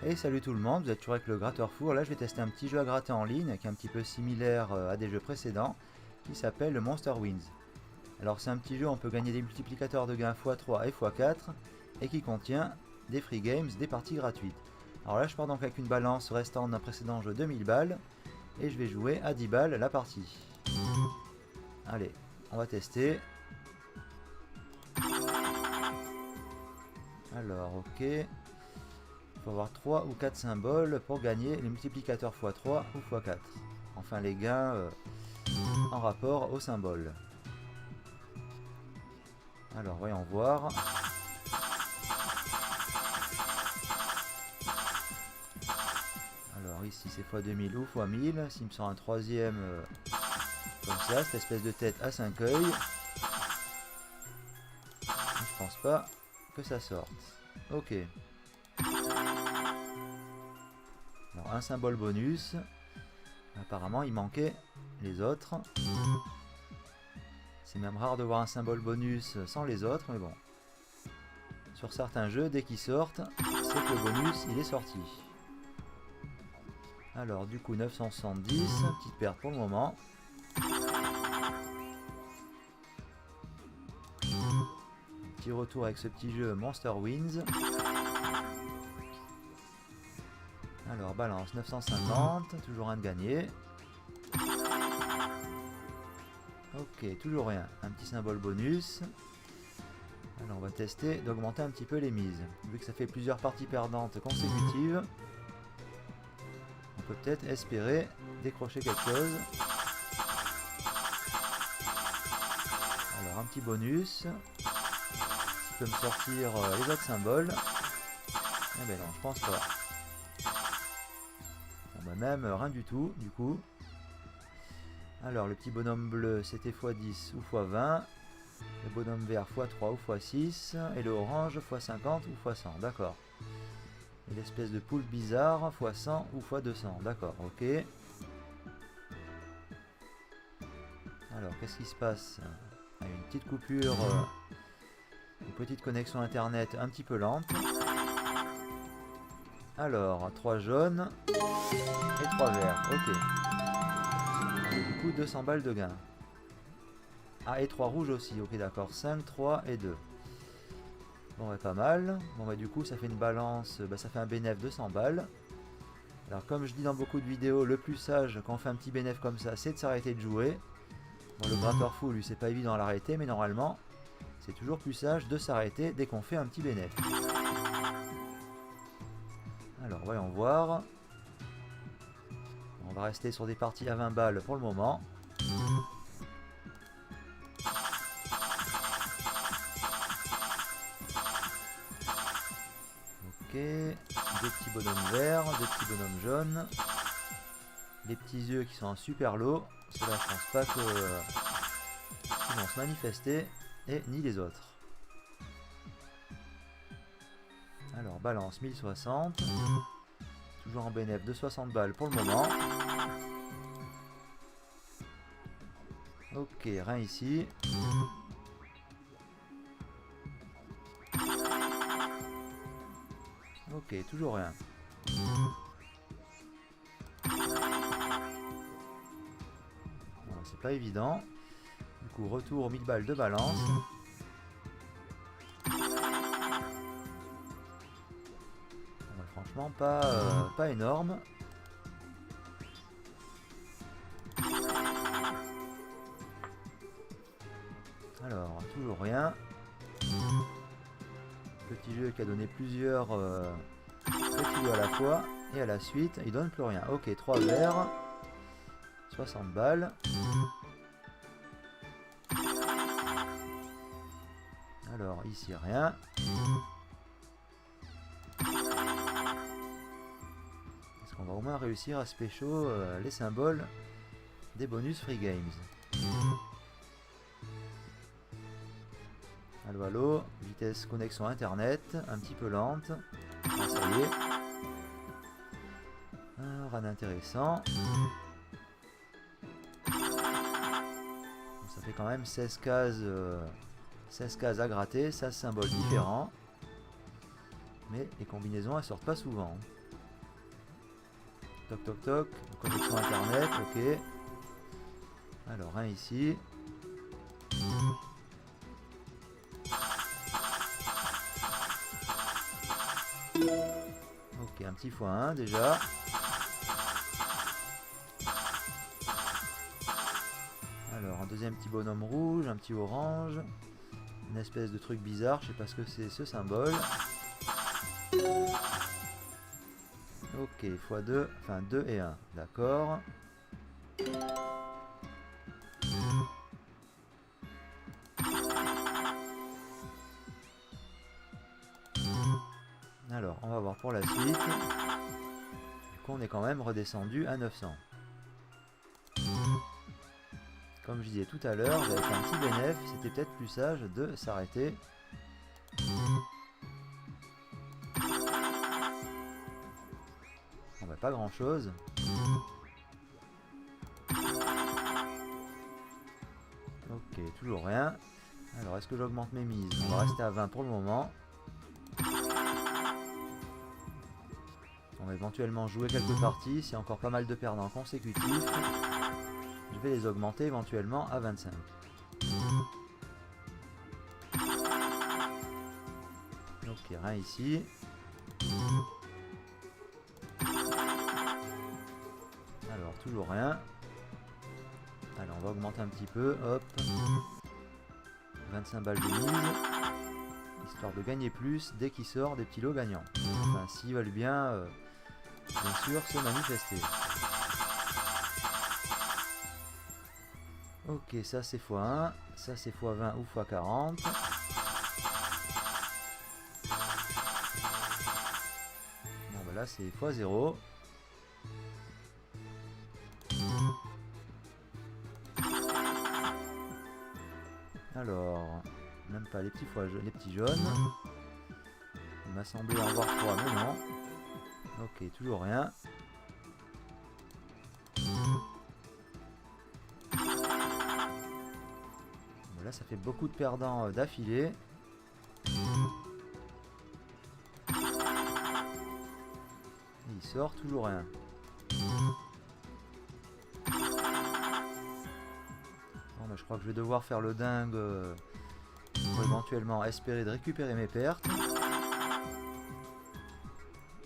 Et salut tout le monde, vous êtes toujours avec le Gratteur Four. Là je vais tester un petit jeu à gratter en ligne qui est un petit peu similaire à des jeux précédents, qui s'appelle le Monster Wins. Alors c'est un petit jeu où on peut gagner des multiplicateurs de gains x3 et x4 et qui contient des free games, des parties gratuites. Alors là je pars donc avec une balance restant d'un précédent jeu 2000 balles et je vais jouer à 10 balles la partie. Allez, on va tester. Alors ok, il faut avoir 3 ou 4 symboles pour gagner les multiplicateurs x3 ou x4. Enfin les gains en rapport au symbole. Alors voyons voir. Alors ici c'est x2000 ou x1000. S'il me sort un troisième comme ça, cette espèce de tête à 5 œils. Je pense pas que ça sorte. Ok. Alors un symbole bonus. Apparemment il manquait les autres. C'est même rare de voir un symbole bonus sans les autres, mais bon. Sur certains jeux, dès qu'ils sortent, c'est que le bonus il est sorti. Alors du coup 970, petite perte pour le moment. Petit retour avec ce petit jeu Monster Wins. Alors balance 950, toujours rien de gagné. Ok, toujours rien, un petit symbole bonus. Alors on va tester d'augmenter un petit peu les mises. Vu que ça fait plusieurs parties perdantes consécutives, on peut peut-être espérer décrocher quelque chose. Alors un petit bonus. Qui peut me sortir les autres symboles. Eh ben non, je pense pas. Bon bah même rien du tout, du coup. Alors le petit bonhomme bleu c'était x10 ou x20. Le bonhomme vert x3 ou x6. Et le orange x50 ou x100, d'accord. Et l'espèce de poule bizarre x100 ou x200, d'accord, ok. Alors qu'est-ce qui se passe? Une petite coupure, une petite connexion internet un petit peu lente. Alors 3 jaunes et 3 verts, ok. Et du coup 200 balles de gain. Ah et 3 rouges aussi, ok d'accord, 5, 3 et 2. Bon bah pas mal. Bon bah du coup ça fait une balance, ça fait un bénéf de 100 balles. Alors comme je dis dans beaucoup de vidéos, le plus sage quand on fait un petit bénéf comme ça, c'est de s'arrêter de jouer. Bon le Gratteur Four lui c'est pas évident à l'arrêter, mais normalement c'est toujours plus sage de s'arrêter dès qu'on fait un petit bénéf. Alors voyons voir. On va rester sur des parties à 20 balles pour le moment. Ok, deux petits bonhommes verts, deux petits bonhommes jaunes. Les petits yeux qui sont en super lot. Ceux-là je pense pas qu'ils vont se manifester. Et ni les autres. Alors balance 1060. Toujours en bénéf de 60 balles pour le moment. Ok, rien ici. Ok, toujours rien. Bon, c'est pas évident. Du coup, retour aux 1000 balles de balance. Bon, franchement, pas énorme. Alors, toujours rien. Petit jeu qui a donné plusieurs petits jeux à la fois. Et à la suite, il donne plus rien. Ok, 3 verts. 60 balles. Alors, ici, rien. Est-ce qu'on va au moins réussir à se pécho les symboles des bonus free games? Allo allo, vitesse connexion internet, un petit peu lente. Ah, ça y est. Rien d'intéressant. Ça fait quand même 16 cases, 16 cases à gratter, 16 symboles différents. Mais les combinaisons elles sortent pas souvent. Toc toc toc. Connexion internet, ok. Alors un ici. Ok, un petit x1 déjà. Alors un deuxième petit bonhomme rouge, un petit orange. Une espèce de truc bizarre, je sais pas ce que c'est ce symbole. Ok, x2, enfin 2 et 1, d'accord. Alors, on va voir pour la suite. Du coup, on est quand même redescendu à 900. Comme je disais tout à l'heure, avec un petit bénéf, c'était peut-être plus sage de s'arrêter. Bon, bah, pas grand chose. Ok, toujours rien. Alors, est-ce que j'augmente mes mises? On va rester à 20 pour le moment. On va éventuellement jouer quelques parties. S'il y a encore pas mal de perdants consécutifs, je vais les augmenter éventuellement à 25. Ok, rien ici. Alors, toujours rien. Allez, on va augmenter un petit peu. Hop. 25 balles de mise. Histoire de gagner plus dès qu'il sort des petits lots gagnants. Enfin, s'ils veulent bien sûr, se manifester. Ok, ça c'est x1. Ça c'est x20 ou x40. Bon, bah là c'est x0. Alors, même pas les petits jaunes. Il m'a semblé en voir 3, mais non. Ok, toujours rien. Bon, là, ça fait beaucoup de perdants d'affilée. Et il sort toujours rien. Bon, bah, je crois que je vais devoir faire le dingue pour éventuellement espérer de récupérer mes pertes.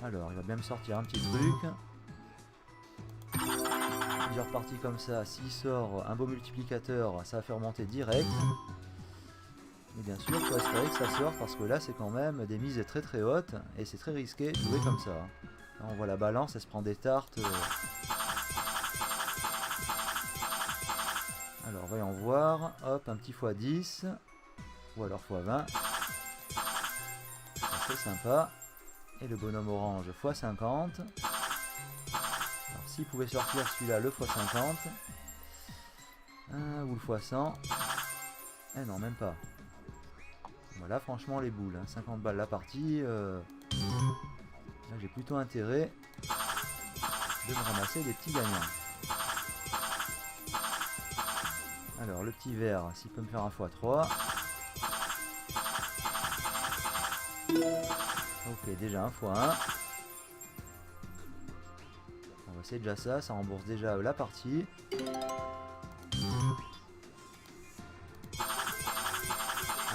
Alors, il va bien me sortir un petit truc. Plusieurs parties comme ça, s'il sort un beau multiplicateur, ça va faire monter direct. Et bien sûr, il faut espérer que ça sorte parce que là, c'est quand même des mises très très hautes et c'est très risqué de jouer comme ça. Là, on voit la balance, elle se prend des tartes. Alors, voyons voir. Hop, un petit x10 ou alors x20. C'est sympa. Et le bonhomme orange x50. Alors s'il pouvait sortir celui-là, le x50. Ou le x100. Eh non, même pas. Voilà, franchement, les boules. 50 balles la partie. Là, j'ai plutôt intérêt de me ramasser des petits gagnants. Alors, le petit vert, s'il peut me faire un x3. Ok, déjà un x1. Bon, c'est déjà ça, ça rembourse déjà la partie.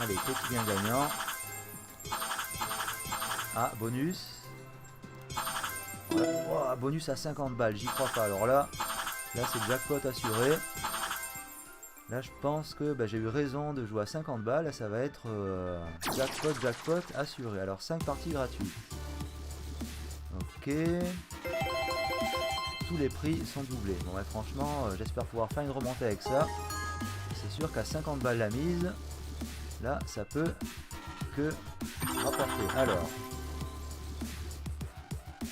Allez, petit gain gagnant. Ah, bonus. Voilà. Oh, bonus à 50 balles, j'y crois pas. Alors là c'est jackpot assuré. Là, je pense que j'ai eu raison de jouer à 50 balles. Ça va être jackpot assuré. Alors, 5 parties gratuites. Ok. Tous les prix sont doublés. Bon, franchement, j'espère pouvoir faire une remontée avec ça. C'est sûr qu'à 50 balles la mise, là, ça peut que rapporter. Alors.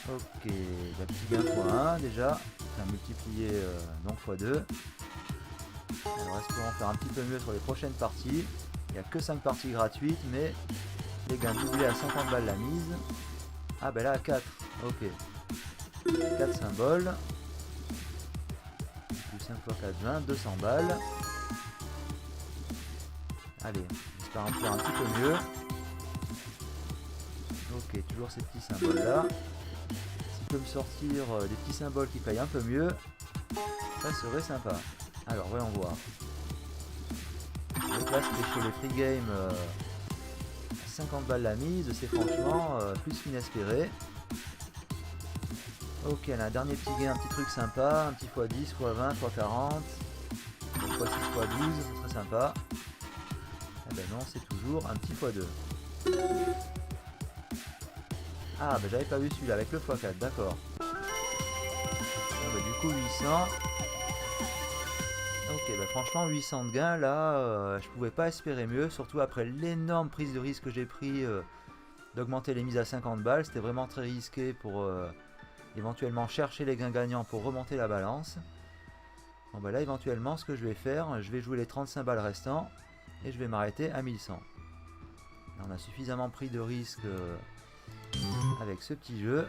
Ok. La petite gain x1 déjà. On a multiplié donc x2. Alors espérons faire un petit peu mieux sur les prochaines parties. Il n'y a que 5 parties gratuites, mais les gains doublés à 50 balles la mise. Ah ben là à 4, ok. 4 symboles. Du coup 5 x 4, 20, 200 balles. Allez, j'espère en faire un petit peu mieux. Ok, toujours ces petits symboles là. S'il peux me sortir des petits symboles qui payent un peu mieux, ça serait sympa. Alors voyons voir. Donc là c'était chez les free games 50 balles la mise, c'est franchement plus qu'inespéré. Ok, là, un dernier petit gain, un petit truc sympa, un petit x10, x20, x40, x6, x12, ce serait sympa. Eh ben non, c'est toujours un petit x2. Ah, ben j'avais pas vu celui-là avec le x4, d'accord. Bon, ben, du coup 800. Ok, bah franchement 800 de gains là, je pouvais pas espérer mieux, surtout après l'énorme prise de risque que j'ai pris d'augmenter les mises à 50 balles, c'était vraiment très risqué pour éventuellement chercher les gains gagnants pour remonter la balance. Bon bah là éventuellement ce que je vais faire, je vais jouer les 35 balles restants et je vais m'arrêter à 1100. Là, on a suffisamment pris de risques avec ce petit jeu,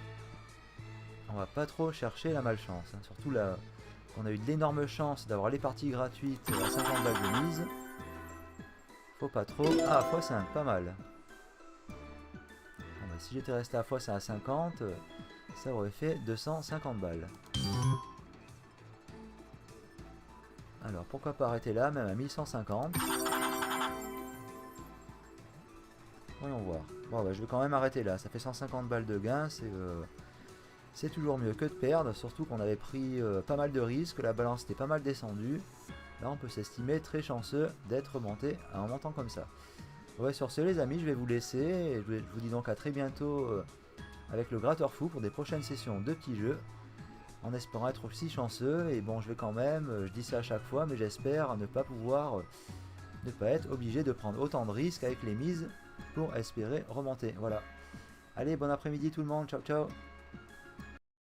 on va pas trop chercher la malchance, hein. Surtout là. On a eu de l'énorme chance d'avoir les parties gratuites à 50 balles de mise. Faut pas trop. Ah, x5, pas mal. Bon, bah, si j'étais resté à x5 à 50, ça aurait fait 250 balles. Alors, pourquoi pas arrêter là, même à 1150. Voyons voir. Bon, bah, je vais quand même arrêter là. Ça fait 150 balles de gain. C'est toujours mieux que de perdre, surtout qu'on avait pris pas mal de risques, la balance était pas mal descendue. Là on peut s'estimer très chanceux d'être remonté à un montant comme ça. Ouais, sur ce les amis, je vais vous laisser, et je vous dis donc à très bientôt avec le Gratteur Fou pour des prochaines sessions de petits jeux, en espérant être aussi chanceux. Et bon, je vais quand même, je dis ça à chaque fois, mais j'espère ne pas être obligé de prendre autant de risques avec les mises pour espérer remonter. Voilà. Allez, bon après-midi tout le monde, ciao ciao.